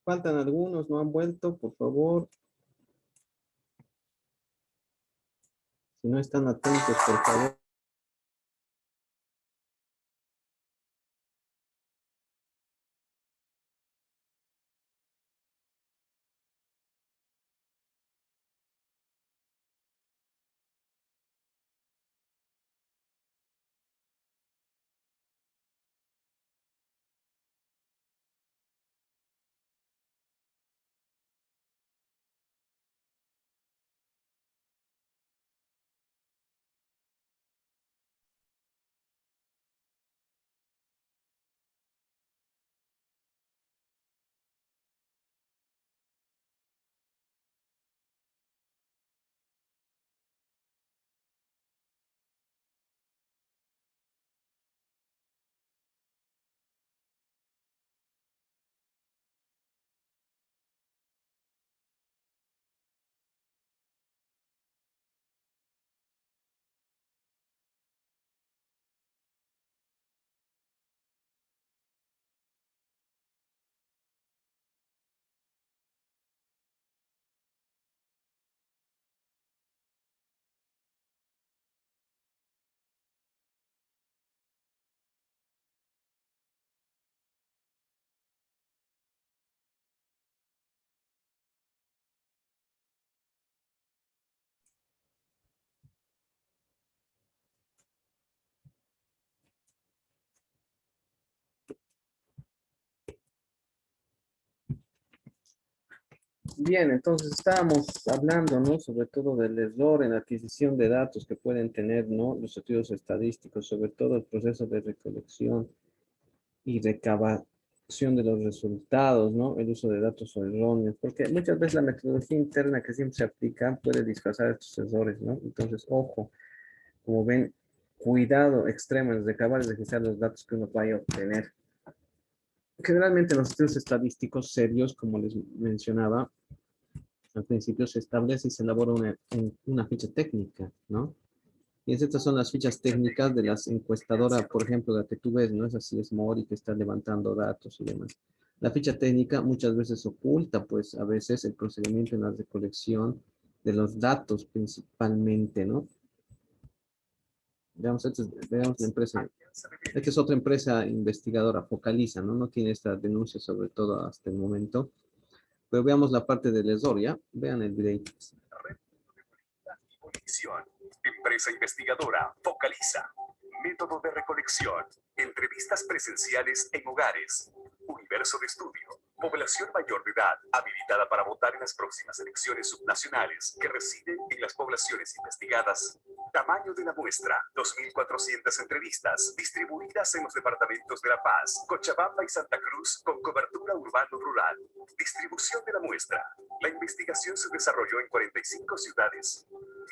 Faltan algunos, no han vuelto, por favor. Si no están atentos, por favor. Bien, entonces estábamos hablando, ¿no? Sobre todo del error en la adquisición de datos que pueden tener, ¿no? Los estudios estadísticos, sobre todo el proceso de recolección y recabación de los resultados, ¿no? El uso de datos erróneos, porque muchas veces la metodología interna que siempre se aplica puede disfrazar estos errores, ¿no? Entonces, ojo, como ven, cuidado extremo en recabar y registrar los datos que uno vaya a obtener. Generalmente en los estudios estadísticos serios, como les mencionaba, al principio se establece y se elabora una ficha técnica, ¿no? Y estas son las fichas técnicas de las encuestadoras, por ejemplo, la que tú ves, ¿no? Es así, es Mori que está levantando datos y demás. La ficha técnica muchas veces oculta, pues, a veces el procedimiento en la recolección de los datos principalmente, ¿no? Veamos la empresa. Esta es otra empresa investigadora, Focaliza, ¿no? No tiene esta denuncia sobre todo hasta el momento. Pero veamos la parte del error, ¿ya? Vean el video. Empresa investigadora Focaliza. Método de recolección. Entrevistas presenciales en hogares. Universo de estudio. Población mayor de edad habilitada para votar en las próximas elecciones subnacionales que residen en las poblaciones investigadas. Tamaño de la muestra, 2.400 entrevistas, distribuidas en los departamentos de La Paz, Cochabamba y Santa Cruz, con cobertura urbano-rural. Distribución de la muestra. La investigación se desarrolló en 45 ciudades.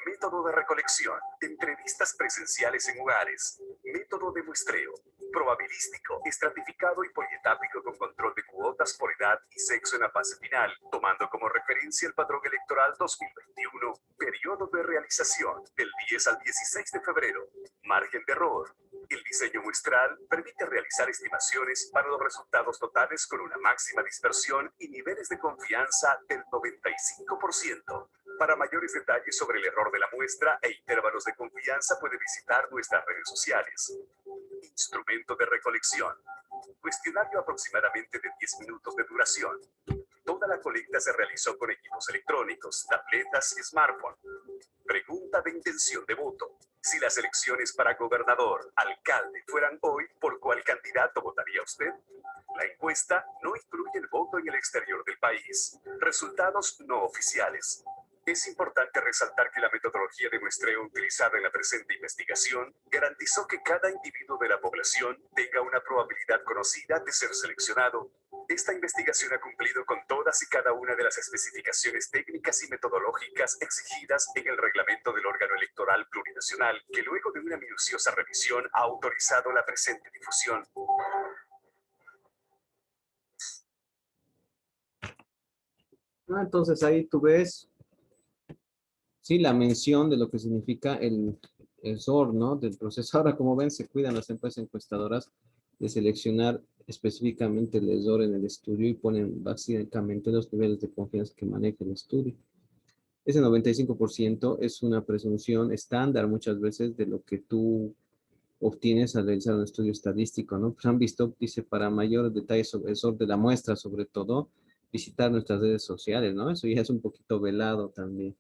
Método de recolección, entrevistas presenciales en hogares, método de muestreo, probabilístico, estratificado y polietápico con control de cuotas por edad y sexo en la fase final, tomando como referencia el padrón electoral 2021, periodo de realización del 10 al 16 de febrero, margen de error. El diseño muestral permite realizar estimaciones para los resultados totales con una máxima dispersión y niveles de confianza del 95%. Para mayores detalles sobre el error de la muestra e intervalos de confianza puede visitar nuestras redes sociales. Instrumento de recolección. Cuestionario aproximadamente de 10 minutos de duración. Toda la colecta se realizó con equipos electrónicos, tabletas y smartphone. Pregunta de intención de voto. Si las elecciones para gobernador, alcalde fueran hoy, ¿por cuál candidato votaría usted? La encuesta no incluye el voto en el exterior del país. Resultados no oficiales. Es importante resaltar que la metodología de muestreo utilizada en la presente investigación garantizó que cada individuo de la población tenga una probabilidad conocida de ser seleccionado. Esta investigación ha cumplido con todas y cada una de las especificaciones técnicas y metodológicas exigidas en el reglamento del órgano electoral plurinacional, que luego de una minuciosa revisión ha autorizado la presente difusión. Entonces ahí tú ves, sí, la mención de lo que significa el error, ¿no? Del proceso. Ahora, como ven, se cuidan las empresas encuestadoras de seleccionar específicamente el error en el estudio y ponen básicamente los niveles de confianza que maneja el estudio. Ese 95% es una presunción estándar muchas veces de lo que tú obtienes al realizar un estudio estadístico, ¿no? Pues han visto, dice, para mayores detalles sobre eso de la muestra, sobre todo, visitar nuestras redes sociales, ¿no? Eso ya es un poquito velado también.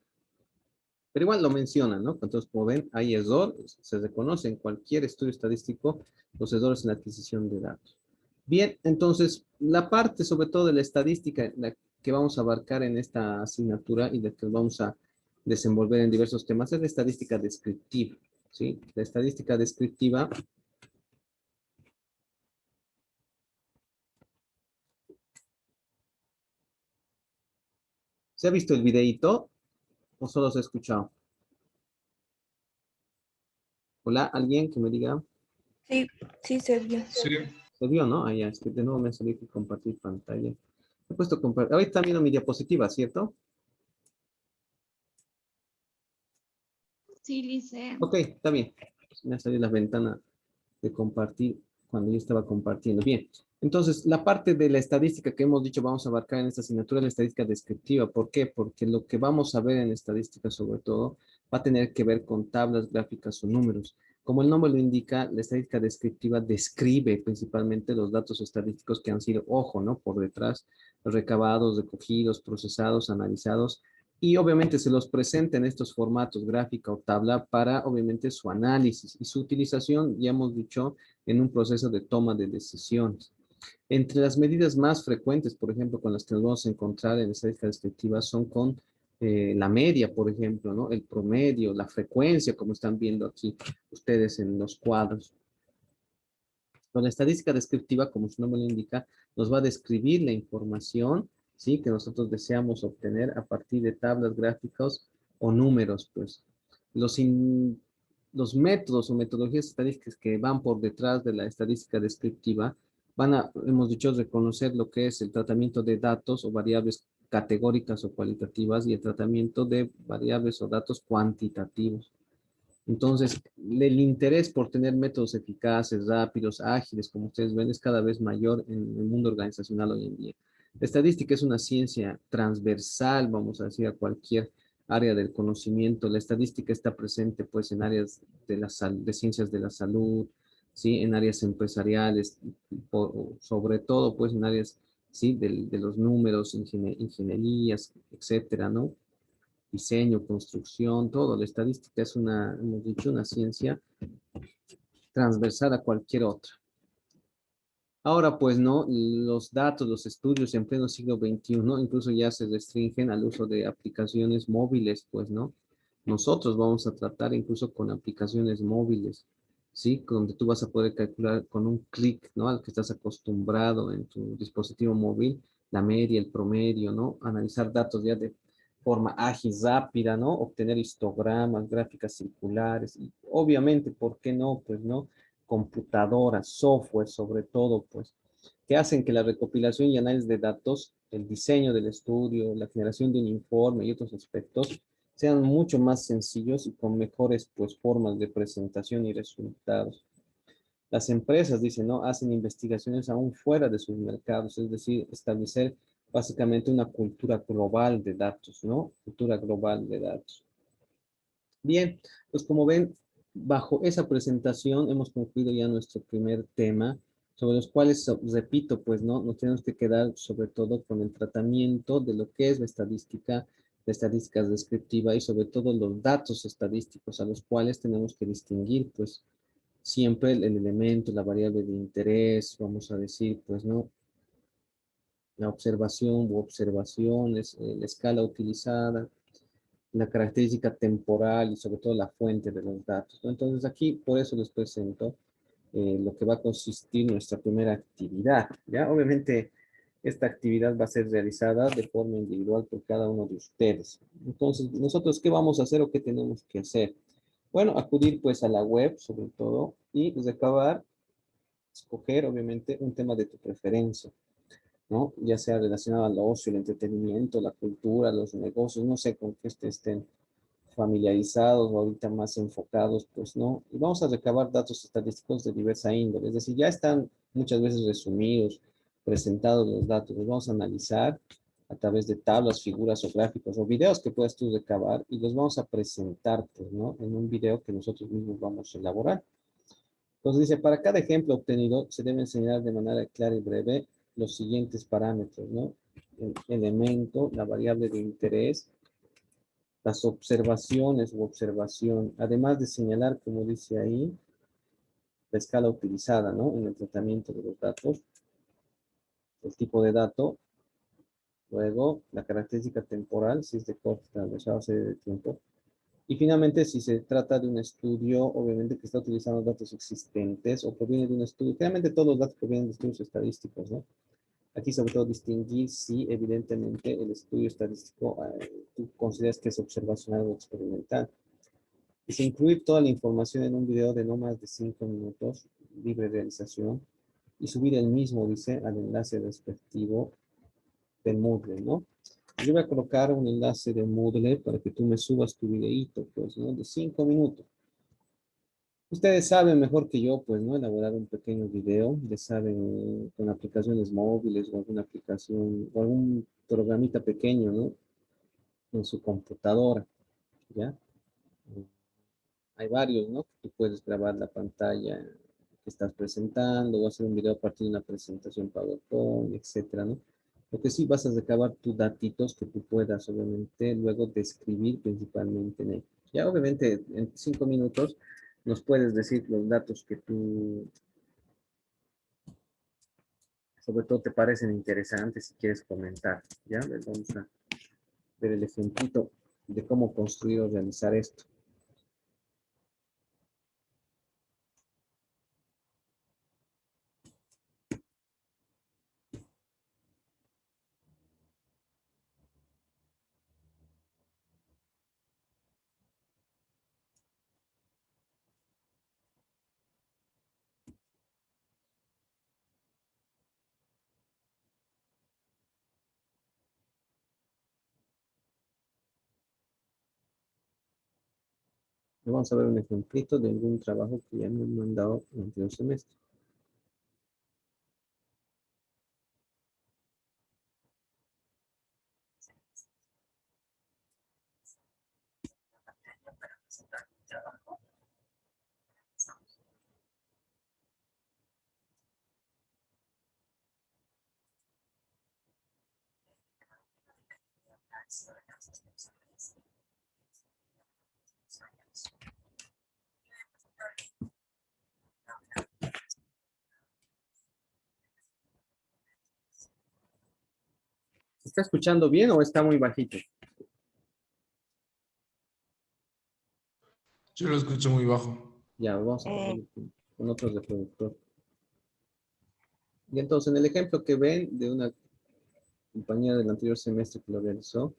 Pero igual lo mencionan, ¿no? Entonces, como ven, hay error, se reconoce en cualquier estudio estadístico los errores en la adquisición de datos. Bien, entonces, la parte sobre todo de la estadística la que vamos a abarcar en esta asignatura y de que vamos a desenvolver en diversos temas es la estadística descriptiva, ¿sí? La estadística descriptiva. ¿Se ha visto el videíto o solo se ha escuchado? Hola, alguien que me diga. Sí, sí se vio. Sí, Se vio, ¿no? Ah, ya, es que de nuevo me salió que compartir pantalla. He puesto compartir. Ahorita está viendo mi diapositiva, ¿cierto? Sí, Lice. Ok, está bien. Me ha salido la ventana de compartir cuando yo estaba compartiendo. Bien, entonces la parte de la estadística que hemos dicho vamos a abarcar en esta asignatura es la estadística descriptiva. ¿Por qué? Porque lo que vamos a ver en estadística sobre todo va a tener que ver con tablas, gráficas o números. Como el nombre lo indica, la estadística descriptiva describe principalmente los datos estadísticos que han sido, ojo, ¿no? Por detrás, recabados, recogidos, procesados, analizados y obviamente se los presenta en estos formatos, gráfica o tabla, para obviamente su análisis y su utilización, ya hemos dicho, en un proceso de toma de decisiones. Entre las medidas más frecuentes, por ejemplo, con las que nos vamos a encontrar en estadística descriptiva son con la media, por ejemplo, ¿no? El promedio, la frecuencia, como están viendo aquí ustedes en los cuadros. Con la estadística descriptiva, como su nombre lo indica, nos va a describir la información, ¿sí? Que nosotros deseamos obtener a partir de tablas, gráficos o números, pues. Los, los métodos o metodologías estadísticas que van por detrás de la estadística descriptiva van a, hemos dicho, reconocer lo que es el tratamiento de datos o variables categóricas o cualitativas y el tratamiento de variables o datos cuantitativos. Entonces, el interés por tener métodos eficaces, rápidos, ágiles, como ustedes ven, es cada vez mayor en el mundo organizacional hoy en día. La estadística es una ciencia transversal, vamos a decir, a cualquier área del conocimiento. La estadística está presente, pues, en áreas de, de ciencias de la salud, ¿sí? En áreas empresariales, sobre todo, pues, en áreas, ¿sí? De los números, ingenierías, etcétera, ¿no? Diseño, construcción, todo. La estadística es una, hemos dicho, una ciencia transversal a cualquier otra. Ahora, pues, ¿no? Los datos, los estudios en pleno siglo XXI, incluso ya se restringen al uso de aplicaciones móviles, pues, ¿no? Nosotros vamos a tratar incluso con aplicaciones móviles, ¿sí? Donde tú vas a poder calcular con un clic, ¿no? Al que estás acostumbrado en tu dispositivo móvil, la media, el promedio, ¿no? Analizar datos ya de forma ágil, rápida, ¿no? Obtener histogramas, gráficas circulares y obviamente, ¿por qué no? Pues, ¿no? Computadoras, software sobre todo, pues, que hacen que la recopilación y análisis de datos, el diseño del estudio, la generación de un informe y otros aspectos sean mucho más sencillos y con mejores, pues, formas de presentación y resultados. Las empresas, dicen, ¿no? Hacen investigaciones aún fuera de sus mercados, es decir, establecer básicamente una cultura global de datos, ¿no? Cultura global de datos. Bien, pues como ven, bajo esa presentación hemos concluido ya nuestro primer tema, sobre los cuales, repito, pues no, nos tenemos que quedar sobre todo con el tratamiento de lo que es la estadística descriptiva y sobre todo los datos estadísticos a los cuales tenemos que distinguir, pues siempre el elemento, la variable de interés, vamos a decir, pues no, la observación u observaciones, la escala utilizada, la característica temporal y sobre todo la fuente de los datos, ¿no? Entonces aquí por eso les presento lo que va a consistir nuestra primera actividad, ¿ya? Obviamente esta actividad va a ser realizada de forma individual por cada uno de ustedes. Entonces, nosotros, ¿qué vamos a hacer o qué tenemos que hacer? Bueno, acudir pues a la web sobre todo y recabar, escoger obviamente un tema de tu preferencia, ¿no? Ya sea relacionado al ocio, el entretenimiento, la cultura, los negocios, no sé con qué estén familiarizados o ahorita más enfocados, pues no. Y vamos a recabar datos estadísticos de diversa índole, es decir, ya están muchas veces resumidos, presentados los datos. Los vamos a analizar a través de tablas, figuras o gráficos o videos que puedas tú recabar y los vamos a presentar, pues, ¿no? En un video que nosotros mismos vamos a elaborar. Entonces dice, para cada ejemplo obtenido se debe enseñar de manera clara y breve los siguientes parámetros, ¿no? El elemento, la variable de interés, las observaciones u observación, además de señalar, como dice ahí, la escala utilizada, ¿no? En el tratamiento de los datos, el tipo de dato, luego la característica temporal, si es de corta o serie de tiempo, y finalmente si se trata de un estudio, obviamente que está utilizando datos existentes o proviene de un estudio, generalmente todos los datos provienen de estudios estadísticos, ¿no? Aquí sobre todo distinguir si evidentemente el estudio estadístico tú consideras que es observacional o experimental. Dice incluir toda la información en un video de no más de 5 minutos, libre realización, y subir el mismo, dice, al enlace respectivo de Moodle, ¿no? Yo voy a colocar un enlace de Moodle para que tú me subas tu videíto, pues, ¿no? De 5 minutos. Ustedes saben mejor que yo, pues, ¿no? Elaborar un pequeño video, ya saben, con aplicaciones móviles o alguna aplicación, o algún programita pequeño, ¿no? En su computadora, ¿ya? Hay varios, ¿no? Tú puedes grabar la pantalla que estás presentando o hacer un video a partir de una presentación PowerPoint, etcétera, ¿no? Lo que sí vas a recabar tus datitos que tú puedas, obviamente, luego describir principalmente en él. Ya, obviamente, en 5 minutos nos puedes decir los datos que tú, sobre todo, te parecen interesantes si quieres comentar. Ya, les vamos a ver el ejemplito de cómo construir o realizar esto. Vamos a ver un ejemplito de algún trabajo que ya me han mandado en el anterior semestre. ¿Se está escuchando bien o está muy bajito? Yo lo escucho muy bajo. Ya, vamos a ponerlo con otro reproductor. Y entonces, en el ejemplo que ven de una compañía del anterior semestre que lo realizó,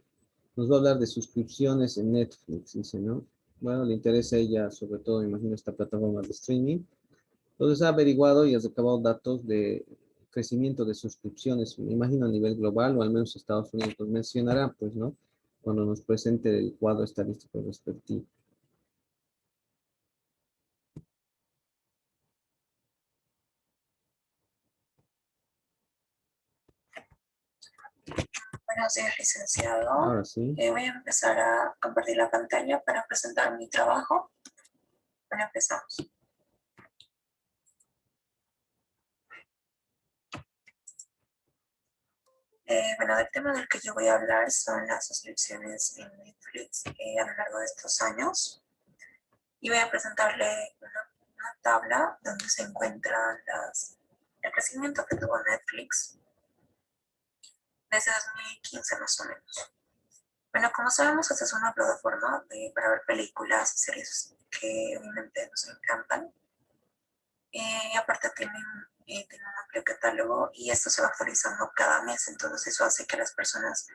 nos va a hablar de suscripciones en Netflix, dice, ¿no? Bueno, le interesa a ella, sobre todo, imagino, esta plataforma de streaming. Entonces, ha averiguado y ha recabado datos de crecimiento de suscripciones, me imagino a nivel global o al menos Estados Unidos. Pues mencionará, pues, ¿no? Cuando nos presente el cuadro estadístico respectivo. Buenos días, licenciado. Ahora sí. Voy a empezar a compartir la pantalla para presentar mi trabajo. Bueno, empezamos. Bueno, el tema del que yo voy a hablar son las suscripciones en Netflix a lo largo de estos años. Y voy a presentarle una tabla donde se encuentran el crecimiento que tuvo Netflix desde 2015 más o menos. Bueno, como sabemos, esta es una plataforma para ver películas y series que obviamente nos encantan. Y aparte tiene un amplio catálogo y esto se va actualizando cada mes, entonces eso hace que las personas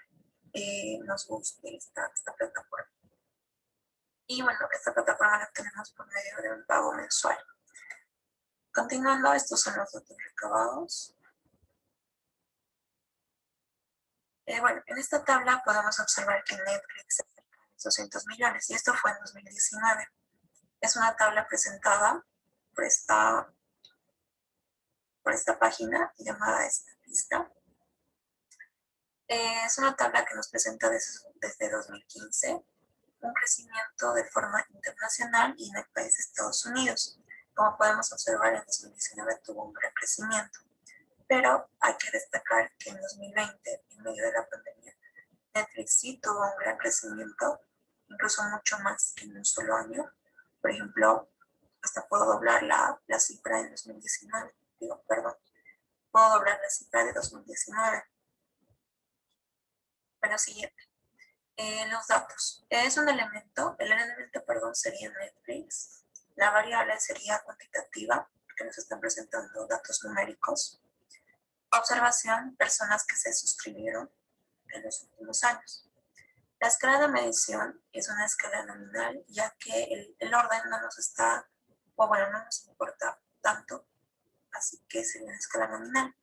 nos guste esta plataforma. Y bueno, esta plataforma la tenemos por medio de un pago mensual. Continuando, estos son los datos recabados. Bueno, en esta tabla podemos observar que Netflix es cerca de 200 millones y esto fue en 2019. Es una tabla presentada por por esta página llamada Statista. Es una tabla que nos presenta desde 2015 un crecimiento de forma internacional y en el país de Estados Unidos. Como podemos observar, en 2019 tuvo un gran crecimiento, pero hay que destacar que en 2020, en medio de la pandemia, Netflix sí tuvo un gran crecimiento, incluso mucho más que en un solo año. Por ejemplo, hasta puedo doblar la cifra de 2019, puedo doblar la cifra de 2019. Bueno, siguiente. Los datos. Es un elemento, el elemento, sería Netflix. La variable sería cuantitativa, porque nos están presentando datos numéricos. Observación, personas que se suscribieron en los últimos años. La escala de medición es una escala nominal, ya que el orden no nos está, no nos importa tanto, así que sería una escala nominal.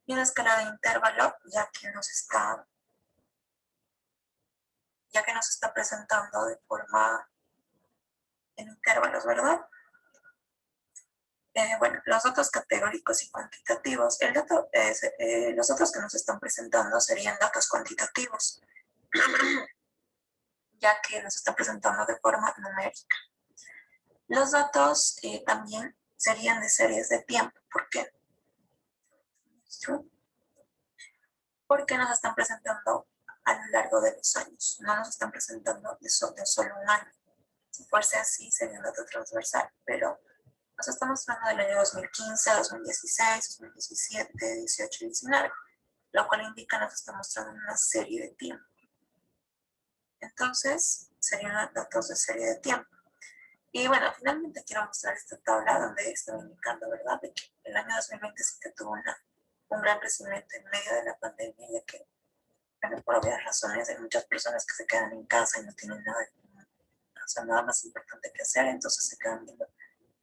Y una escala de intervalo, ya que nos está presentando de forma en intervalos, ¿verdad? Los datos categóricos y cuantitativos. Los datos que nos están presentando serían datos cuantitativos, ya que nos están presentando de forma numérica. Los datos también serían de series de tiempo. ¿Por qué? Porque nos están presentando a lo largo de los años, no nos están presentando de solo un año. Si fuese así, sería un dato transversal, pero nos está mostrando del año 2015, 2016, 2017, 18 y 19, lo cual indica que nos está mostrando una serie de tiempo. Entonces, serían datos de serie de tiempo. Y bueno, finalmente quiero mostrar esta tabla donde estoy indicando, ¿verdad?, de que el año 2020 sí que tuvo un gran crecimiento en medio de la pandemia, ya que, por obvias razones, hay muchas personas que se quedan en casa y no tienen nada más importante que hacer, entonces se quedan viendo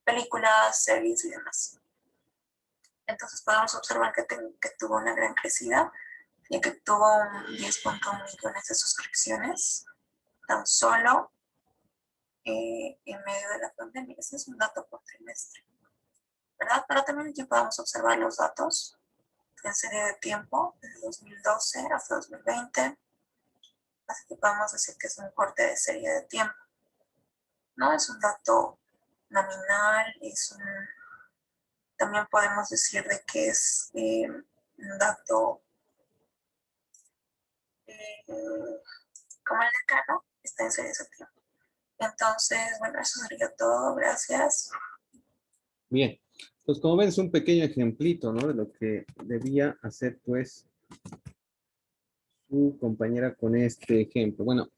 películas, series y demás. Entonces podemos observar que tuvo una gran crecida, ya que tuvo 10.1 millones de suscripciones tan solo en medio de la pandemia. Ese es un dato por trimestre, ¿verdad? Pero también aquí podemos observar los datos en serie de tiempo, desde 2012 hasta 2020. Así que podemos decir que es un corte de serie de tiempo. No es un dato nominal, también podemos decir de que es un dato como el de acá, ¿no? Está en serie de tiempo. Entonces, eso sería todo. Gracias. Bien, pues como ven es un pequeño ejemplito, ¿no?, de lo que debía hacer, pues, su compañera con este ejemplo. Bueno,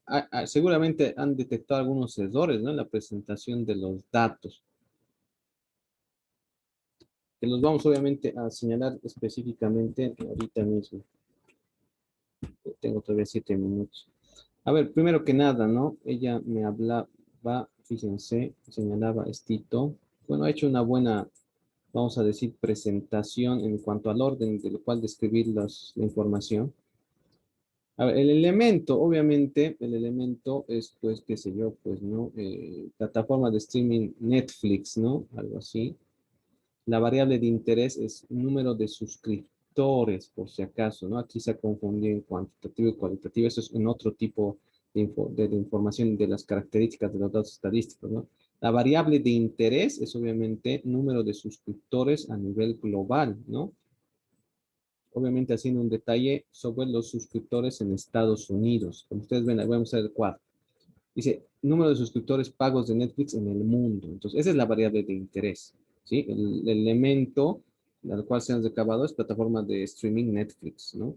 seguramente han detectado algunos errores, ¿no?, en la presentación de los datos, que los vamos obviamente a señalar específicamente ahorita mismo. Tengo todavía 7 minutos. A ver, primero que nada, ¿no? Ella me hablaba, fíjense, señalaba estito. Bueno, ha hecho una buena, vamos a decir, presentación en cuanto al orden de lo cual describir la información. A ver, el elemento, obviamente, el elemento es, pues, qué sé yo, pues, ¿no? Plataforma de streaming Netflix, ¿no? Algo así. La variable de interés es número de suscriptores, por si acaso, ¿no? Aquí se ha confundido en cuantitativo y cualitativo. Eso es en otro tipo de información de las características de los datos estadísticos, ¿no? La variable de interés es obviamente número de suscriptores a nivel global, ¿no? Obviamente haciendo un detalle sobre los suscriptores en Estados Unidos. Como ustedes ven, vamos a ver el cuadro. Dice, número de suscriptores pagos de Netflix en el mundo. Entonces, esa es la variable de interés, ¿sí? El elemento al cual se han recabado es plataforma de streaming Netflix, ¿no?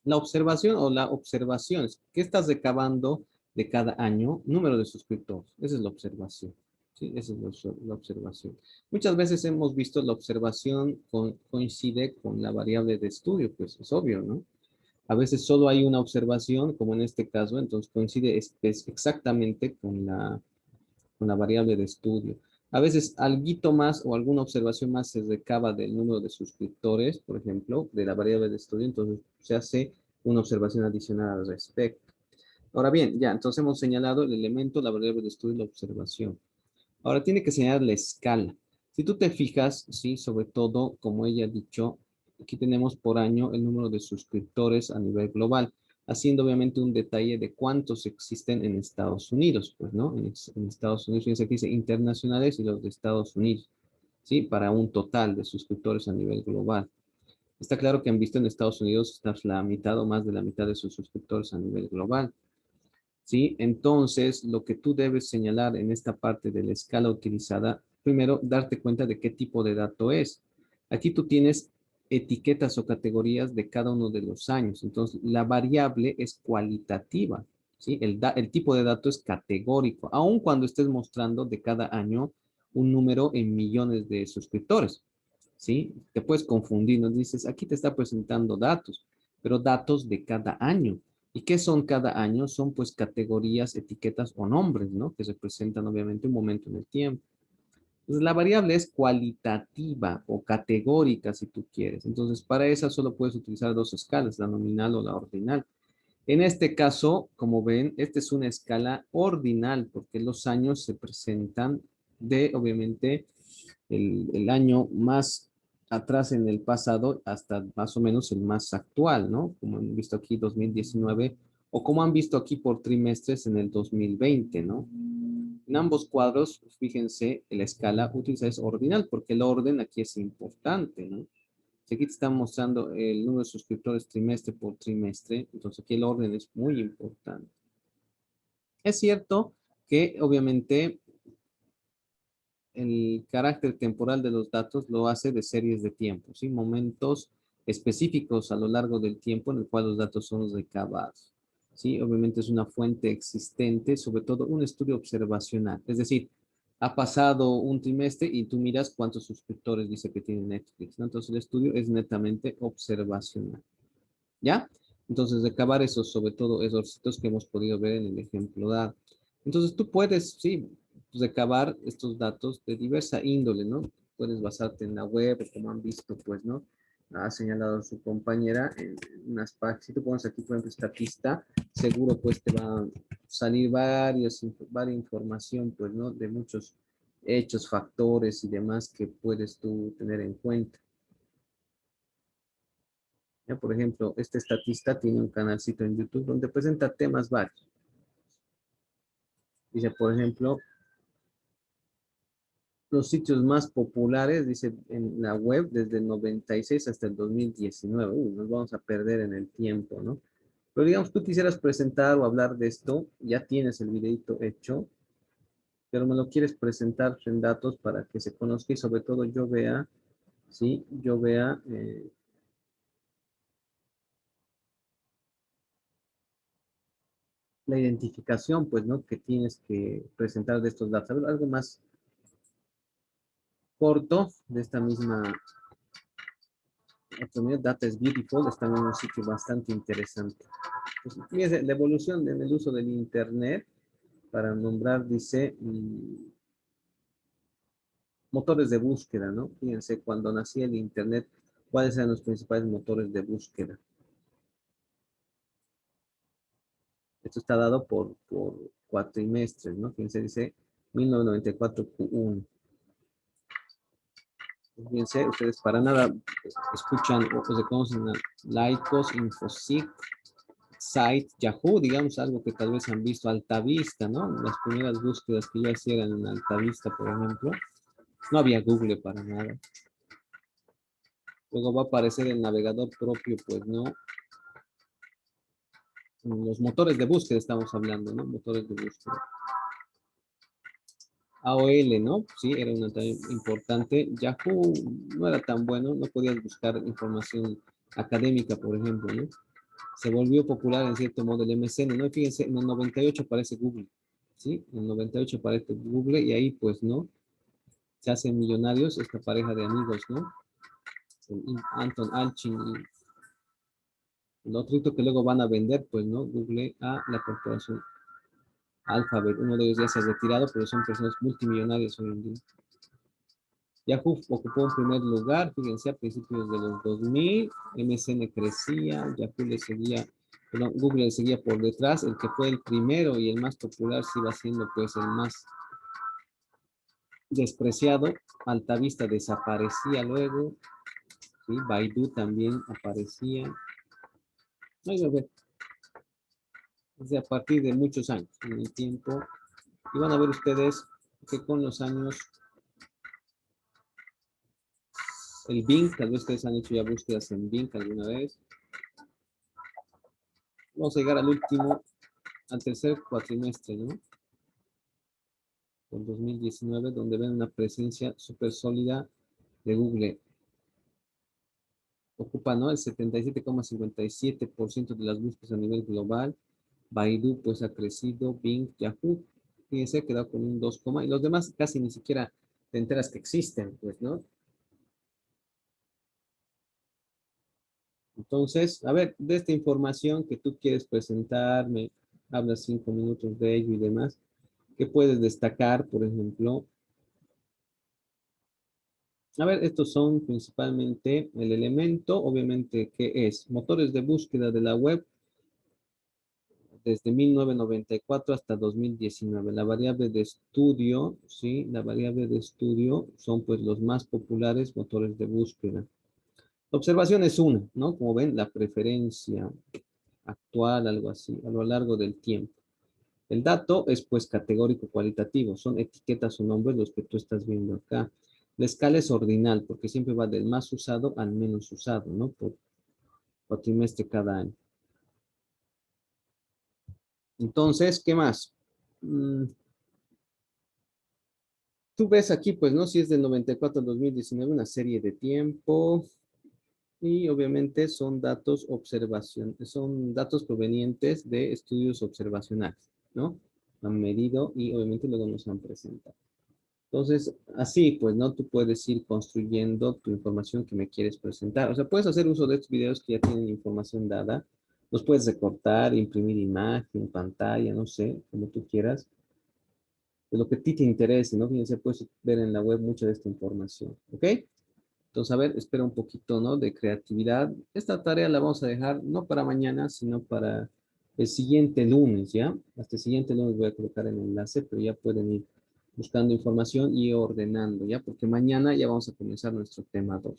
La observación o la observación es, ¿qué estás recabando de cada año? Número de suscriptores. Esa es la observación, ¿sí? Esa es la observación. Muchas veces hemos visto la observación coincide con la variable de estudio, pues es obvio, ¿no? A veces solo hay una observación, como en este caso, entonces coincide exactamente con la variable de estudio. A veces alguito más o alguna observación más se recaba del número de suscriptores, por ejemplo, de la variable de estudio, entonces se hace una observación adicional al respecto. Ahora bien, ya, entonces hemos señalado el elemento, la variable de estudio y la observación. Ahora tiene que señalar la escala. Si tú te fijas, sí, sobre todo, como ella ha dicho, aquí tenemos por año el número de suscriptores a nivel global, haciendo obviamente un detalle de cuántos existen en Estados Unidos, pues, ¿no? En Estados Unidos, fíjense aquí dice internacionales y los de Estados Unidos, ¿sí? Para un total de suscriptores a nivel global. Está claro que han visto en Estados Unidos está la mitad o más de la mitad de sus suscriptores a nivel global. ¿Sí? Entonces, lo que tú debes señalar en esta parte de la escala utilizada, primero, darte cuenta de qué tipo de dato es. Aquí tú tienes etiquetas o categorías de cada uno de los años. Entonces, la variable es cualitativa, ¿sí? El tipo de dato es categórico, aun cuando estés mostrando de cada año un número en millones de suscriptores, ¿sí? Te puedes confundir, nos dices, aquí te está presentando datos, pero datos de cada año. ¿Y qué son cada año? Son pues categorías, etiquetas o nombres, ¿no? Que representan obviamente un momento en el tiempo. Entonces la variable es cualitativa o categórica si tú quieres. Entonces para esa solo puedes utilizar dos escalas, la nominal o la ordinal. En este caso, como ven, esta es una escala ordinal porque los años se presentan de obviamente el año más atrás en el pasado hasta más o menos el más actual, ¿no? Como han visto aquí 2019 o como han visto aquí por trimestres en el 2020, ¿no? En ambos cuadros, fíjense, la escala utilizada es ordinal porque el orden aquí es importante, ¿no? Si aquí te están mostrando el número de suscriptores trimestre por trimestre, entonces aquí el orden es muy importante. Es cierto que obviamente el carácter temporal de los datos lo hace de series de tiempo, ¿sí? Momentos específicos a lo largo del tiempo en el cual los datos son recabados, ¿sí? Obviamente es una fuente existente, sobre todo un estudio observacional. Es decir, ha pasado un trimestre y tú miras cuántos suscriptores dice que tiene Netflix, ¿no? Entonces el estudio es netamente observacional, ¿ya? Entonces recabar esos, sobre todo esos sitios que hemos podido ver en el ejemplo dado. Entonces tú puedes, sí, recabar estos datos de diversa índole, ¿no? Puedes basarte en la web, como han visto, pues, ¿no? Ha señalado su compañera en unas páginas. Si tú pones aquí, por ejemplo, esta pista, seguro pues te va a salir varias información, pues, ¿no? De muchos hechos, factores y demás que puedes tú tener en cuenta. Ya, por ejemplo, este estatista tiene un canalcito en YouTube donde presenta temas varios. Dice, por ejemplo, los sitios más populares, dice en la web, desde el 96 hasta el 2019. Nos vamos a perder en el tiempo, ¿no? Pero digamos, tú quisieras presentar o hablar de esto, ya tienes el videito hecho, pero me lo quieres presentar en datos para que se conozca y sobre todo yo vea, ¿sí? Yo vea la identificación, pues, ¿no? Que tienes que presentar de estos datos. Algo más corto de esta misma oportunidad. Data is Beautiful es también un sitio bastante interesante. Pues, fíjense, la evolución en el uso del Internet, para nombrar, dice, motores de búsqueda, ¿no? Fíjense, cuando nacía el Internet, ¿cuáles eran los principales motores de búsqueda? Esto está dado por cuatrimestres, ¿no? Fíjense, dice 1994 Q1. Fíjense, ustedes para nada escuchan o reconocen a Lycos, Infosec, Site, Yahoo, digamos algo que tal vez han visto, Altavista, ¿no? Las primeras búsquedas que yo hacía eran en Altavista, por ejemplo. No había Google para nada. Luego va a aparecer el navegador propio, pues, ¿no? Los motores de búsqueda estamos hablando, ¿no? Motores de búsqueda. AOL, ¿no? Sí, era una tarea importante. Yahoo no era tan bueno, no podías buscar información académica, por ejemplo, ¿no? Se volvió popular en cierto modo el MSN, ¿no? Y fíjense, en el 98 aparece Google, ¿sí? En el 98 aparece Google y ahí, pues, ¿no? Se hacen millonarios esta pareja de amigos, ¿no? Anton Alchin y el otro que luego van a vender, pues, ¿no? Google a la corporación Alphabet. Uno de ellos ya se ha retirado, pero son personas multimillonarias hoy en día. Yahoo ocupó un primer lugar, fíjense, a principios de los 2000, MSN crecía, Yahoo le seguía, perdón, Google le seguía por detrás, el que fue el primero y el más popular se iba siendo pues el más despreciado. Altavista desaparecía luego. ¿Sí? Baidu también aparecía. Ahí lo ven. Desde a partir de muchos años en el tiempo. Y van a ver ustedes que con los años el Bing, tal vez ustedes han hecho ya búsquedas en Bing alguna vez. Vamos a llegar al último, al tercer cuatrimestre, ¿no? Con 2019, donde ven una presencia súper sólida de Google. Ocupa, ¿no? El 77,57% de las búsquedas a nivel global. Baidu, pues, ha crecido. Bing, Yahoo, fíjense, ha quedado con un 2, y los demás casi ni siquiera te enteras que existen, pues, ¿no? Entonces, a ver, de esta información que tú quieres presentarme, hablas 5 minutos de ello y demás, ¿qué puedes destacar, por ejemplo? A ver, estos son principalmente el elemento, obviamente, que es motores de búsqueda de la web desde 1994 hasta 2019. La variable de estudio, ¿sí? La variable de estudio son pues los más populares motores de búsqueda. La observación es una, ¿no? Como ven, la preferencia actual, algo así, a lo largo del tiempo. El dato es pues categórico cualitativo, son etiquetas o nombres los que tú estás viendo acá. La escala es ordinal, porque siempre va del más usado al menos usado, ¿no? Por cuatrimestre cada año. Entonces, ¿qué más? Tú ves aquí, pues, ¿no? Si es del 94 al 2019, una serie de tiempo. Y obviamente son datos son datos provenientes de estudios observacionales, ¿no? Han medido y obviamente luego nos han presentado. Entonces, así, pues, ¿no? Tú puedes ir construyendo tu información que me quieres presentar. O sea, puedes hacer uso de estos videos que ya tienen información dada. Los puedes recortar, imprimir imagen, pantalla, no sé, como tú quieras. De lo que a ti te interese, ¿no? Fíjense, puedes ver en la web mucha de esta información, ¿ok? Entonces, a ver, espera un poquito, ¿no? De creatividad. Esta tarea la vamos a dejar no para mañana, sino para el siguiente lunes, ¿ya? Hasta el siguiente lunes voy a colocar el enlace, pero ya pueden ir buscando información y ordenando, ¿ya? Porque mañana ya vamos a comenzar nuestro tema 2.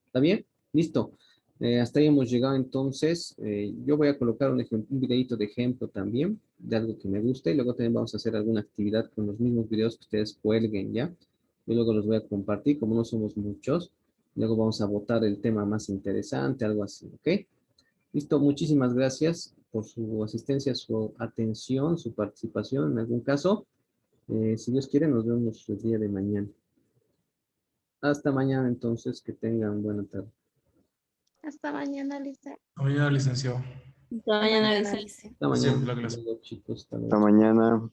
¿Está bien? Listo. Hasta ahí hemos llegado entonces. Yo voy a colocar un videito de ejemplo también, de algo que me guste, y luego también vamos a hacer alguna actividad con los mismos videos que ustedes cuelguen, ¿ya? Yo luego los voy a compartir, como no somos muchos. Luego vamos a votar el tema más interesante, algo así, ¿ok? Listo, muchísimas gracias por su asistencia, su atención, su participación en algún caso. Si Dios quiere, nos vemos el día de mañana. Hasta mañana entonces, que tengan buena tarde. Hasta mañana, Lisa. Mañana, licenciado. Hasta mañana, Lice. Hasta mañana. Siempre la Hasta clase. luego, chicos. Hasta luego. Hasta mañana.